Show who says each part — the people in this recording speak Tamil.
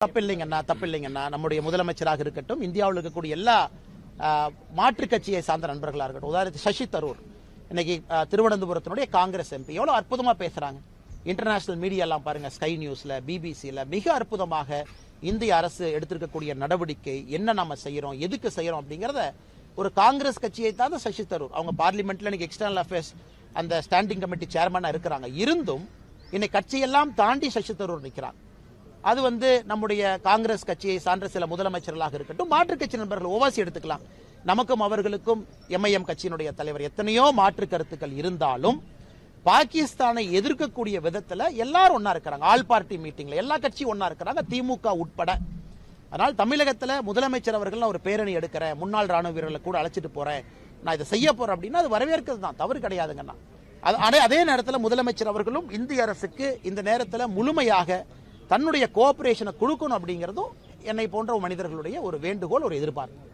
Speaker 1: தப்பில்லைங்கண்ணா நம்முடைய முதலமைச்சராக இருக்கட்டும், இந்தியாவில் இருக்கக்கூடிய எல்லா மாற்றுக் கட்சியை சார்ந்த நண்பர்களாக இருக்கட்டும், உதாரணத்துக்கு சசி தரூர் இன்னைக்கு திருவனந்தபுரத்தினுடைய காங்கிரஸ் எம்பி எவ்வளவு அற்புதமா பேசுறாங்க. இன்டர்நேஷனல் மீடியா எல்லாம் பாருங்க, ஸ்கை நியூஸ்ல, பிபிசியில மிக அற்புதமாக இந்திய அரசு எடுத்திருக்கக்கூடிய நடவடிக்கை என்ன நாம செய்யறோம், எதுக்கு செய்யறோம் அப்படிங்கறத ஒரு காங்கிரஸ் கட்சியை தான் சசி தரூர் அவங்க பார்லிமெண்ட்ல இன்னைக்கு எக்ஸ்டர்னல் அஃபேர்ஸ் அந்த ஸ்டாண்டிங் கமிட்டி சேர்மனா இருக்கிறாங்க. இருந்தும் இன்னைக்கு கட்சியெல்லாம் தாண்டி சசி தரூர் நிற்கிறாங்க. அது நம்முடைய காங்கிரஸ் கட்சியை சார்ந்த சில முதலமைச்சர்களாக இருக்கட்டும், மாற்றுக் கட்சி நண்பர்கள் ஓவாசி எடுத்துக்கலாம். நமக்கும் அவர்களுக்கும் எம்ஐஎம் கட்சியினுடைய தலைவர் எத்தனையோ மாற்று கருத்துக்கள் இருந்தாலும் பாகிஸ்தானை எதிர்க்கக்கூடிய விதத்துல எல்லாரும் ஒன்னா இருக்கிறாங்க. ஆல் பார்ட்டி மீட்டிங்ல எல்லா கட்சியும் ஒன்னா இருக்கிறாங்க, திமுக உட்பட. அதனால் தமிழகத்துல முதலமைச்சர் அவர்கள் ஒரு பேரணி எடுக்கிறேன், முன்னாள் ராணுவ வீரர்களை கூட அழைச்சிட்டு போறேன், நான் இதை செய்ய போறேன் அப்படின்னா அது வரவேற்கிறது தான், தவறு கிடையாதுங்கண்ணா. அதே நேரத்தில் முதலமைச்சர் அவர்களும் இந்திய அரசுக்கு இந்த நேரத்தில் முழுமையாக தன்னுடைய கோஆபரேஷனை கொடுக்கணும் அப்படிங்கிறதும் என்னை போன்ற மனிதர்களுடைய ஒரு வேண்டுகோள், ஒரு எதிர்பார்ப்பு.